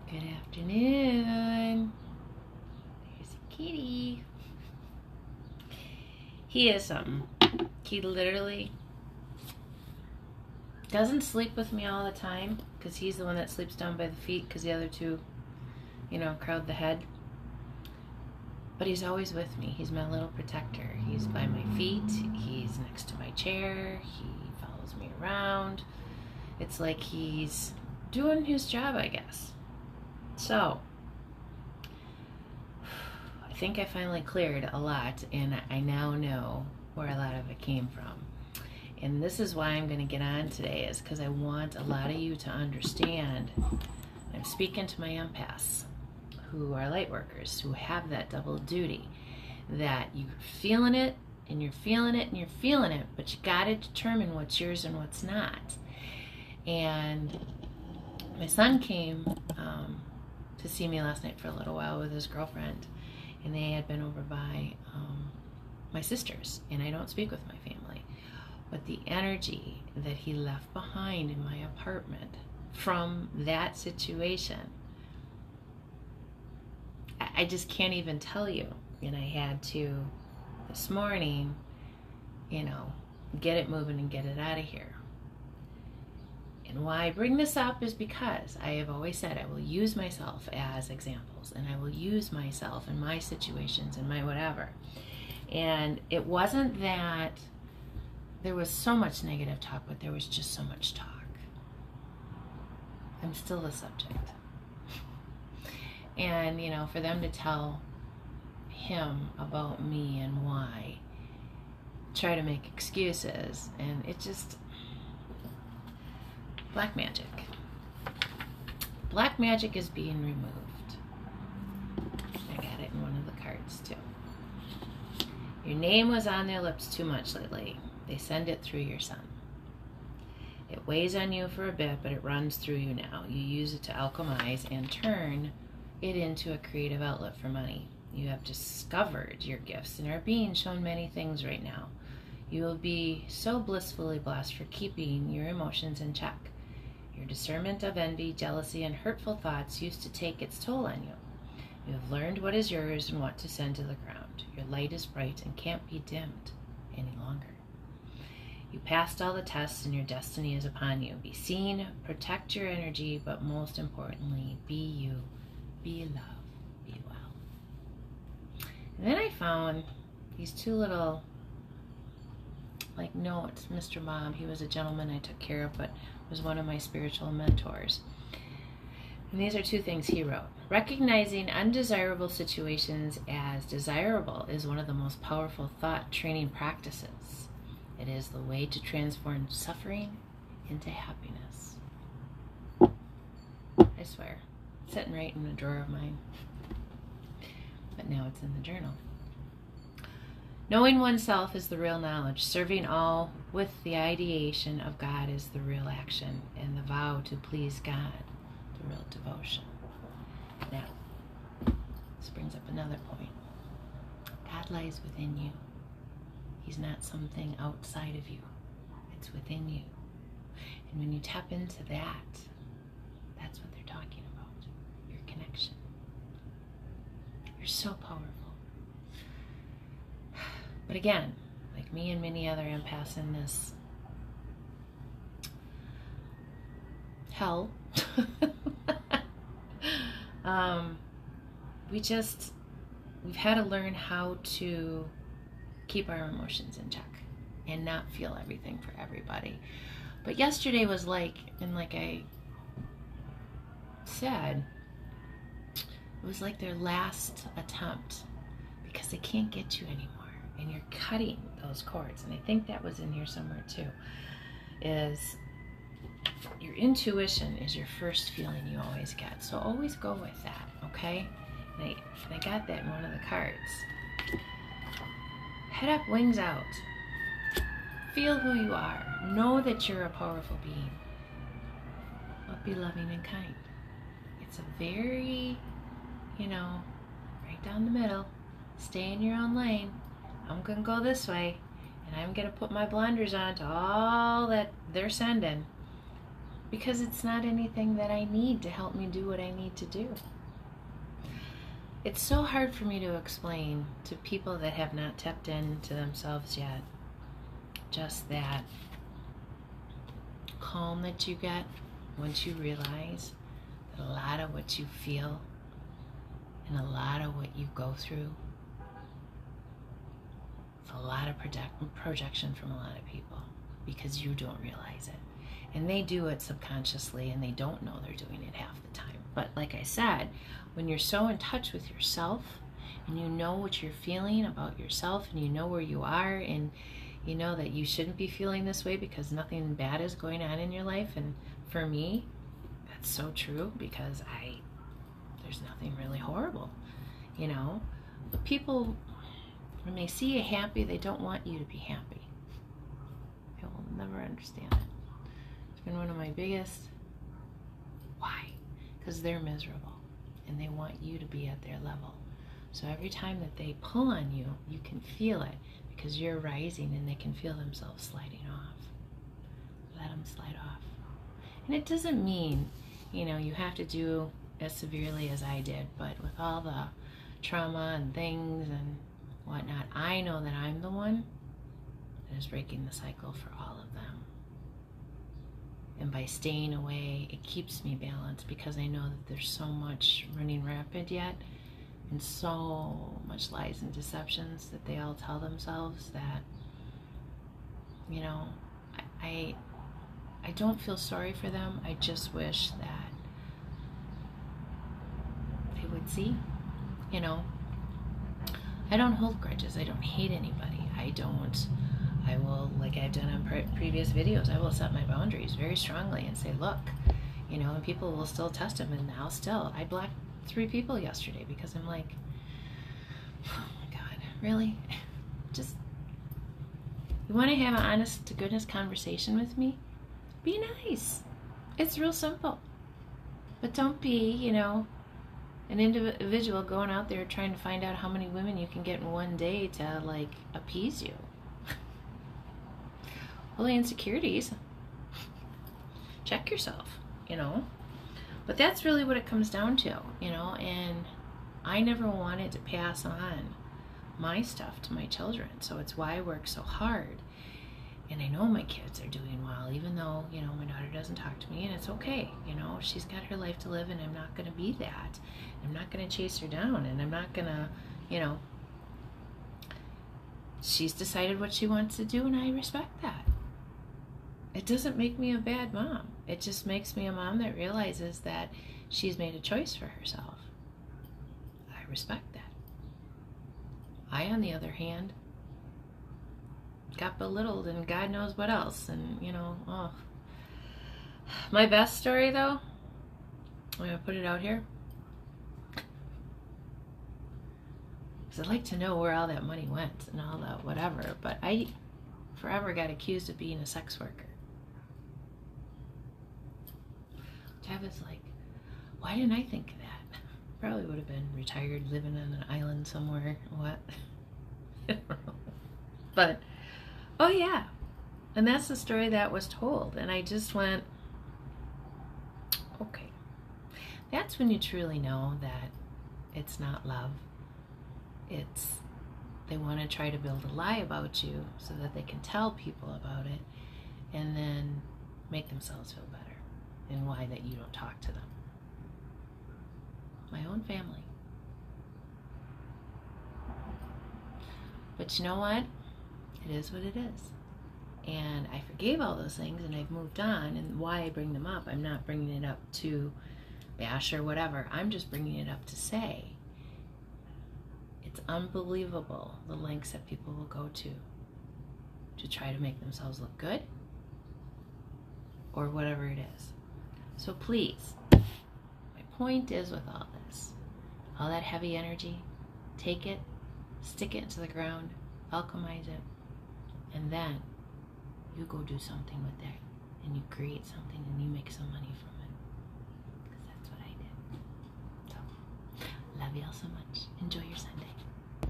Good afternoon. There's a kitty. He is something. He literally doesn't sleep with me all the time because he's the one that sleeps down by the feet because the other two, crowd the head. But he's always with me. He's my little protector. He's by my feet. He's next to my chair. He follows me around. It's like he's doing his job, I guess. So, I think I finally cleared a lot, and I now know where a lot of it came from. And this is why I'm going to get on today, is because I want a lot of you to understand. I'm speaking to my empaths, who are light workers, who have that double duty, that you're feeling it, and you're feeling it, and you're feeling it, but you got to determine what's yours and what's not. And my son came to see me last night for a little while with his girlfriend, and they had been over by my sisters, and I don't speak with my family, but the energy that he left behind in my apartment from that situation, I just can't even tell you. And I had to this morning, get it moving and get it out of here. And why I bring this up is because I have always said I will use myself as examples, and I will use myself in my situations and my whatever. And it wasn't that there was so much negative talk, but there was just so much talk. I'm still the subject. And, for them to tell him about me and why, try to make excuses, and it just... Black magic. Black magic is being removed. I got it in one of the cards too. Your name was on their lips too much lately. They send it through your son. It weighs on you for a bit, but it runs through you now. You use it to alchemize and turn it into a creative outlet for money. You have discovered your gifts and are being shown many things right now. You will be so blissfully blessed for keeping your emotions in check. Your discernment of envy, jealousy, and hurtful thoughts used to take its toll on you. You have learned what is yours and what to send to the ground. Your light is bright and can't be dimmed any longer. You passed all the tests and your destiny is upon you. Be seen, protect your energy, but most importantly, be you, be love, be well. And then I found these two little notes. Mr. Bob, he was a gentleman I took care of, but was one of my spiritual mentors. And these are two things he wrote. Recognizing undesirable situations as desirable is one of the most powerful thought training practices. It is the way to transform suffering into happiness. I swear, it's sitting right in a drawer of mine. But now it's in the journal. Knowing oneself is the real knowledge. Serving all with the ideation of God is the real action, and the vow to please God, the real devotion. Now, this brings up another point. God lies within you. He's not something outside of you. It's within you. And when you tap into that, that's what they're talking about. Your connection. You're so powerful. But again, like me and many other empaths in this hell, we've had to learn how to keep our emotions in check and not feel everything for everybody. But yesterday was like I said, it was like their last attempt because they can't get you anymore. And you're cutting those cords. And I think that was in here somewhere too. Is your intuition is your first feeling you always get. So always go with that, okay? And I got that in one of the cards. Head up, wings out. Feel who you are. Know that you're a powerful being. But be loving and kind. It's a very, right down the middle. Stay in your own lane. I'm going to go this way, and I'm going to put my blinders on to all that they're sending. because it's not anything that I need to help me do what I need to do. It's so hard for me to explain to people that have not tapped into themselves yet, just that calm that you get once you realize that a lot of what you feel and a lot of what you go through, it's a lot of projection from a lot of people because you don't realize it. And they do it subconsciously and they don't know they're doing it half the time. But like I said, when you're so in touch with yourself and you know what you're feeling about yourself and you know where you are and you know that you shouldn't be feeling this way because nothing bad is going on in your life. And for me, that's so true because there's nothing really horrible, you know. But people, when they see you happy, they don't want you to be happy. I will never understand it. It's been one of my biggest, why? Because they're miserable and they want you to be at their level. So every time that they pull on you, you can feel it because you're rising and they can feel themselves sliding off. Let them slide off. And it doesn't mean, you know, you have to do as severely as I did, but with all the trauma and things and whatnot, I know that I'm the one that is breaking the cycle for all of them. And by staying away, it keeps me balanced because I know that there's so much running rampant yet and so much lies and deceptions that they all tell themselves that, you know, I don't feel sorry for them. I just wish that they would see, you know. I don't hold grudges. I don't hate anybody. I will, like I've done on previous videos, I will set my boundaries very strongly and say, look, you know, and people will still test them, and I blocked 3 people yesterday because I'm like, oh my God, really? Just, you want to have an honest to goodness conversation with me? Be nice. It's real simple. But don't be, you know, an individual going out there trying to find out how many women you can get in one day to, like, appease you. All the insecurities. Check yourself, you know. But that's really what it comes down to, you know. And I never wanted to pass on my stuff to my children. So it's why I work so hard. And I know my kids are doing well, even though, you know, my daughter doesn't talk to me, and it's okay. You know, she's got her life to live, and I'm not going to be that. I'm not going to chase her down, and I'm not going to, you know, she's decided what she wants to do, and I respect that. It doesn't make me a bad mom. It just makes me a mom that realizes that she's made a choice for herself. I respect that. I, on the other hand, got belittled and God knows what else. And, you know, oh. My best story, though, I'm going to put it out here, because I'd like to know where all that money went and all that whatever. But I forever got accused of being a sex worker. I was like, why didn't I think of that? Probably would have been retired, living on an island somewhere. What? I don't know. But, oh yeah. And that's the story that was told. And I just went, okay. That's when you truly know that it's not love. It's, they want to try to build a lie about you so that they can tell people about it and then make themselves feel better. And why that you don't talk to them. My own family. But you know what? It is what it is. And I forgave all those things and I've moved on. And why I bring them up, I'm not bringing it up to bash or whatever. I'm just bringing it up to say it's unbelievable the lengths that people will go to try to make themselves look good or whatever it is. So please, my point is with all this, all that heavy energy, take it, stick it into the ground, alchemize it, and then you go do something with it, and you create something, and you make some money from it. Because that's what I did. So, love y'all so much. Enjoy your Sunday.